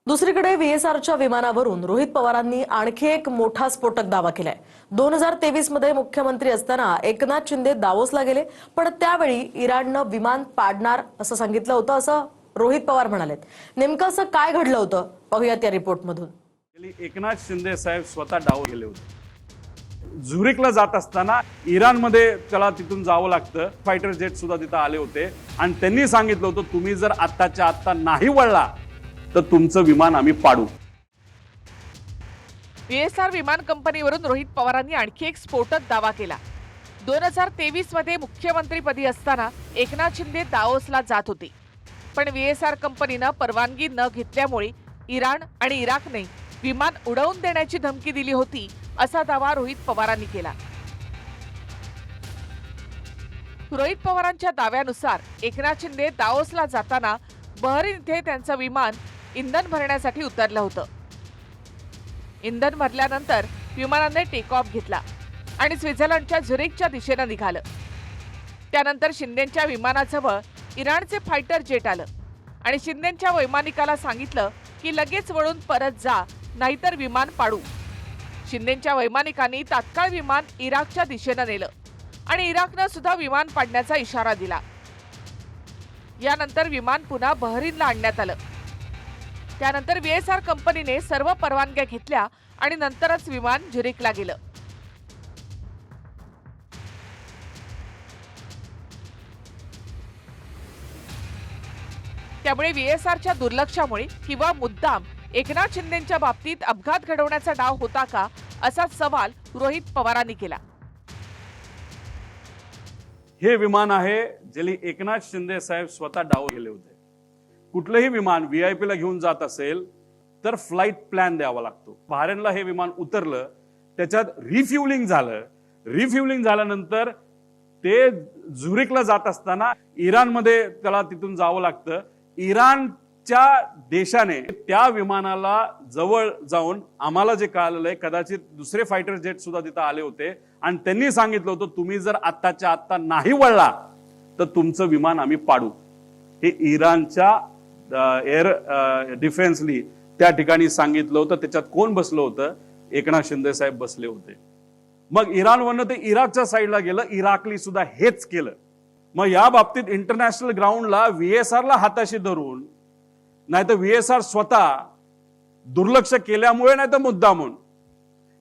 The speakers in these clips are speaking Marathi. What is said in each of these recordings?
दुसरीकडे व्हीएसआरच्या विमानावरून रोहित पवारांनी आणखी एक मोठा स्फोटक दावा केलाय। 2023 मध्ये मुख्यमंत्री असताना एकनाथ शिंदे दावोसला गेले, पण त्यावेळी इराणनं विमान पाडणार असं सांगितलं होतं असं रोहित पवार म्हणालेत। नेमकं असं काय घडलं होतं पाहूयात या रिपोर्टमधून। एकनाथ शिंदे साहेब स्वतः दावोस गेले होते। झुरिकला जात असताना इराणमध्ये त्याला तिथून जावं लागतं। फायटर जेट सुद्धा तिथं आले होते आणि त्यांनी सांगितलं होतं तुम्ही जर आत्ताच्या आत्ता नाही वळला तर तुमचं विमान आम्ही पाडू। व्हीएसआर विमान कंपनीवरून रोहित पवारांनी आणखी एक स्फोटक दावा केला। 2023 मध्ये मुख्यमंत्रीपदी असताना एकनाथ शिंदे दावोसला जात होते, पण व्हीएसआर कंपनीनं परवानगी न घेतल्यामुळे इराण आणि इराकने विमान उडवून देण्याची धमकी दिली होती असा दावा रोहित पवारांनी केला। रोहित पवारांच्या दाव्यानुसार एकनाथ शिंदे दावोसला जाताना बहरीन इथे त्यांचं विमान इंधन भरण्यासाठी उतरलं होतं। इंधन भरल्यानंतर विमानाने टेक ऑफ घेतला आणि स्वित्झर्लंडच्या झुरिकच्या दिशेनं निघालं। त्यानंतर शिंदेंच्या विमानाजवळ इराणचे फायटर जेट आलं आणि शिंदेंच्या वैमानिकाला सांगितलं की लगेच वळून परत जा, नाहीतर विमान पाडू। शिंदेंच्या वैमानिकांनी तात्काळ विमान इराकच्या दिशेनं नेलं आणि इराकनं सुद्धा विमान पाडण्याचा इशारा दिला। यानंतर विमान पुन्हा बहरीनला आणण्यात आलं। त्यानंतर व्हीएसआर कंपनीने सर्व परवानग्या घेतल्या आणि नंतरच विमान झुरिकला गेलं। त्यामुळे व्हीएसआरच्या दुर्लक्षामुळे किंवा मुद्दाम एकनाथ शिंदेंच्या बाबतीत अपघात घडवण्याचा डाव होता का असा सवाल रोहित पवारांनी केला। हे विमान आहे ज्याला एकनाथ शिंदे साहेब स्वतः दावोस गेले होते। कुठलंही विमान व्हीआयपी ला घेऊन जात असेल तर फ्लाइट प्लॅन द्यावा लागतो। बहरीनला हे विमान उतरलं, त्याच्यात रिफ्युलिंग झालं। रिफ्युलिंग झाल्यानंतर ते झुरिकला जात असताना इराणमध्ये त्याला तिथून जावं लागतं। इराणच्या देशाने त्या विमानाला जवळ जाऊन आम्हाला जे कळालेलं आहे कदाचित दुसरे फायटर जेट सुद्धा तिथं आले होते आणि त्यांनी सांगितलं होतं तुम्ही जर आत्ताच्या आत्ता नाही वळला तर तुमचं विमान आम्ही पाडू। हे इराणच्या एअर डिफेन्सली त्या ठिकाणी सांगितलं होतं। त्याच्यात कोण बसलं होतं? एकनाथ शिंदे साहेब बसले होते। मग इराणवरनं ते इराकच्या साईडला गेलं, इराकली सुद्धा हेच केलं। मग या बाबतीत इंटरनॅशनल ग्राउंडला व्हीएसआरला हाताशी धरून, नाही तर व्हीएसआर स्वतः दुर्लक्ष केल्यामुळे, नाही तर मुद्दामून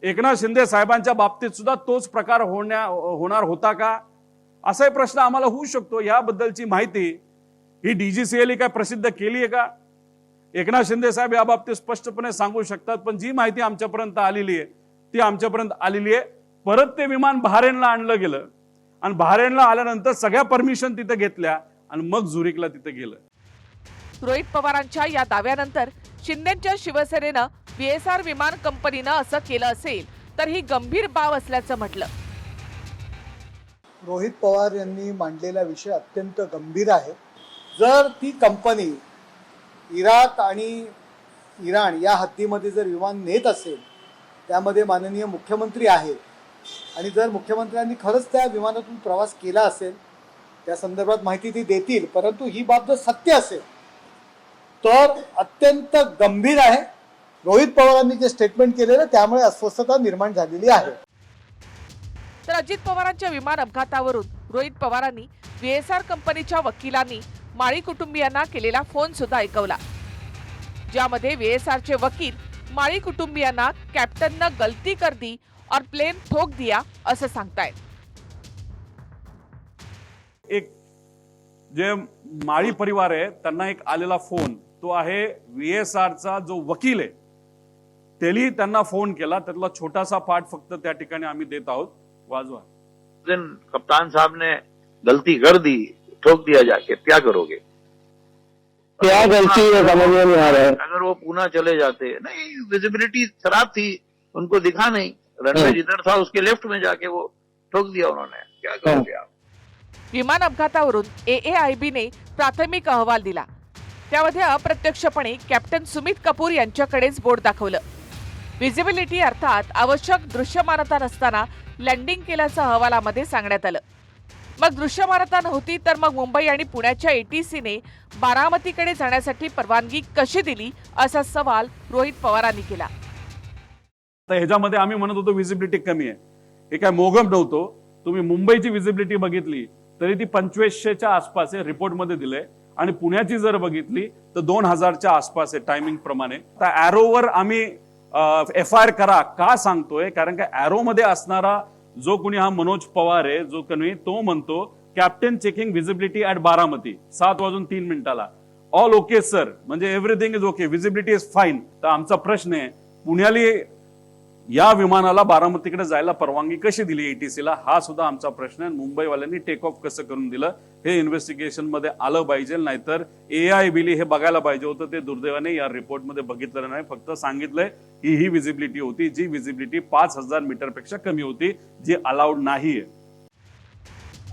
एकनाथ शिंदे साहेबांच्या बाबतीत सुद्धा तोच प्रकार होणार होता का असाही प्रश्न आम्हाला होऊ शकतो। याबद्दलची माहिती ही डीजीसीएल काय प्रसिद्ध केली आहे का? एकनाथ शिंदे साहेब या बाबतीत स्पष्टपणे सांगू शकतात, पण जी माहिती आमच्यापर्यंत आलेली आहे ती आमच्यापर्यंत आलेली आहे। परत ते विमान बहरीनला आणलं गेलं आणि बहरीनला आल्यानंतर सगळ्या परमिशन तिथे घेतल्या आणि मग झुरिकला तिथे गेलं। रोहित पवारांच्या या दाव्यानंतर शिंदेंच्या शिवसेनेनं व्हीएसआर विमान कंपनीनं असं केलं असेल तर ही गंभीर बाब असल्याचं म्हटलं। रोहित पवार यांनी मांडलेला विषय अत्यंत गंभीर आहे। जर ती कंपनी इराक आणि इराण या हद्दीमध्ये जर विमान नेत असेल, त्यामध्ये माननीय मुख्यमंत्री आहेत आणि जर मुख्यमंत्र्यांनी खरंच त्या विमानातून प्रवास केला असेल, त्या संदर्भात माहिती ती देतील, परंतु ही बाब जर सत्य असेल तर अत्यंत गंभीर आहे। रोहित पवारांनी जे स्टेटमेंट केलेलं त्यामुळे अस्वस्थता निर्माण झालेली आहे। तर अजित पवारांच्या विमान अपघातावरून रोहित पवारांनी व्हीएसआर कंपनीच्या वकिलांनी माळी कुटुंबियांना केलेला फोन सुद्धा ऐकवला, ज्यामध्ये व्हीएसआरचे वकील माळी कुटुंबियांना कॅप्टन ने गलती कर दी और प्लेन ठोक दिया असं सांगतायत। एक जे माळी परिवार आहे त्यांना एक आलेला फोन, तो आहे व्हीएसआरचा जो वकील आहे त्यांनी त्यांना फोन केला। त्यातला छोटासा पार्ट फक्त त्या ठिकाणी आम्ही देत आहोत, वाजवा। दिन कप्तान साहब ने गलती कर दी, ठोक दिया जाके, क्या करोगे? क्या गलती है समझ में नहीं आ रहा है। अगर वो पुणे चले जाते, नहीं विजिबिलिटी खराब थी, उनको दिखा नहीं, रनवे जिधर था उसके लेफ्ट में जाके वो ठोक दिया उन्होंने, क्या करोगे आप? विमान अपघातावरून एएआयबीने प्राथमिक अहवाल दिला। त्यामध्ये अप्रत्यक्षपणे कॅप्टन सुमित कपूर यांच्याकडेच बोट दाखवलं। विजिबिलिटी अर्थात आवश्यक दृश्यमानता नसताना लँडिंग केल्याचं अहवालामध्ये सांगण्यात आलं। मग दृश्यमानता नव्हती तर मग मुंबई आणि पुण्याच्या एटीसीने बारामतीकडे जाण्यासाठी परवानगी कशी दिली असा सवाल रोहित पवारांनी केला. तर ह्याच्यामध्ये आम्ही म्हणत होतो विजिबिलिटी कमी आहे. हे काय मोगम नव्हतो. तुम्ही मुंबईची विजिबिलिटी बघितली तरी ती 2500च्या आसपास आहे, रिपोर्टमध्ये दिलंय. आणि पुण्याची जर बघितली तर 2000च्या आसपास आहे टायमिंग प्रमाणे. तर ॲरोवर आम्ही FIR करा का सांगतोय, कारण का ॲरोमध्ये असणारा जो कोणी हा मनोज पवार आहे, जो कोणी तो म्हणतो captain checking visibility at Baramati 7:03 all okay sir, म्हणजे everything is okay, visibility is fine. तर आमचा प्रश्न आहे, पुण्याली या विमानाला बारामतीकडे जायला परवानगी कशी दिली एटीसीला, हा सुद्धा आमचा प्रश्न आहे. मुंबईवाल्यांनी टेक ऑफ कसं करून दिलं हे इन्व्हेस्टिगेशन मध्ये आलं पाहिजे. नाहीतर AIBली हे बघायला पाहिजे होतं. ते दुर्दैवाने या रिपोर्टमध्ये बघितलं नाही. फक्त सांगितलंय ही विजिबिलिटी होती, जी विजिबिलिटी 5000 मीटरपेक्षा कमी होती, जी अलाउड नाहीये.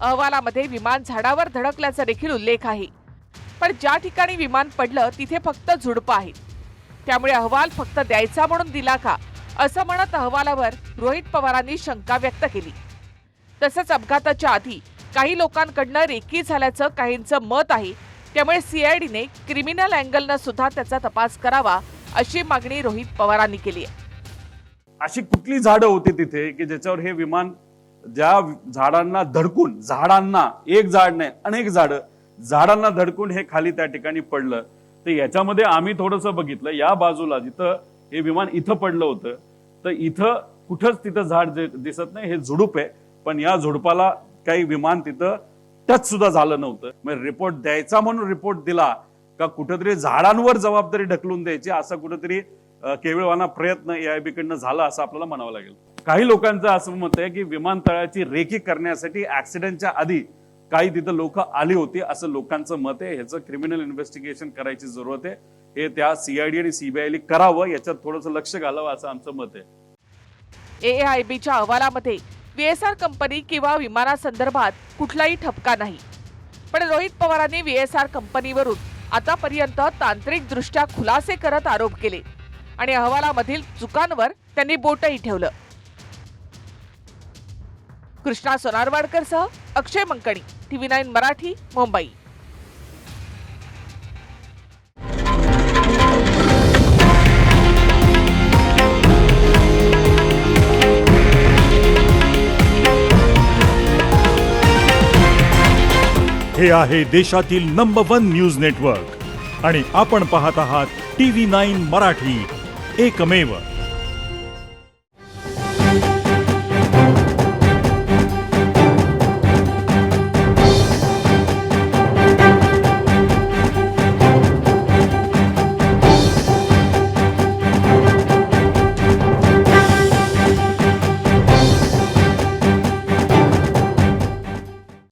अहवालामध्ये विमान झाडावर धडकल्याचा देखील उल्लेख आहे. पण ज्या ठिकाणी विमान पडलं तिथे फक्त झुडपं आहेत. त्यामुळे अहवाल फक्त द्यायचा म्हणून दिला का असं म्हणत अहवालावर रोहित पवारांनी शंका व्यक्त केली. तसंच अपघाताच्या आधी काही लोकांकडनं रेकी झाल्याचं काहींचं मत आहे. त्यामुळे CIDने क्रिमिनल अँगलनं सुद्धा त्याचा तपास करावा अशी मागणी रोहित पवारांनी केली आहे. अशी कुठली झाडं होती तिथे की ज्याच्यावर हे विमान, ज्या झाडांना धडकून, झाडांना, एक झाड नाही अनेक झाडांना धडकून हे खाली त्या ठिकाणी पडलं. तर याच्यामध्ये आम्ही थोडंसं बघितलं, या बाजूला जिथं हे विमान इथं पडलं होतं तर इथं कुठंच तिथं झाड दिसत नाही, हे झुडूप आहे. पण या झुडपाला काही विमान तिथं टच सुद्धा झालं नव्हतं. मग रिपोर्ट द्यायचा म्हणून रिपोर्ट दिला का कुठेतरी झाडांवर जबाबदारी ढकलून द्यायची, असा कुठेतरी केवळवाना प्रयत्न AIB कडनं झाला असं आपल्याला म्हणावं लागेल. काही लोकांचं असं मत आहे की विमानतळाची रेकी करण्यासाठी ऍक्सिडेंटच्या आधी काही तिथं लोक आली होती असं लोकांचं मत आहे. ह्याचं क्रिमिनल इन्व्हेस्टिगेशन करायची जरूरत आहे. हे त्या CID आणि CBIने करावं, याच्यात थोडंसं लक्ष घालावं असं आमचं मत आहे. AIBच्या अहवालामध्ये VSR कंपनी किंवा विमानासंदर्भात कुठलाही ठपका नाही. पण रोहित पवारांनी VSR कंपनीवरून आतापर्यंत तांत्रिकदृष्ट्या खुलासे करत आरोप केले आणि अहवालामधील चुकांवर त्यांनी बोटही ठेवलं. कृष्णा सोनारवाडकरसह अक्षय मंकणी, TV9 मराठी, मुंबई. हे आहे देशातील नंबर 1 न्यूज नेटवर्क आणि आपण पाहत आहात TV9 मराठी, एकमेव.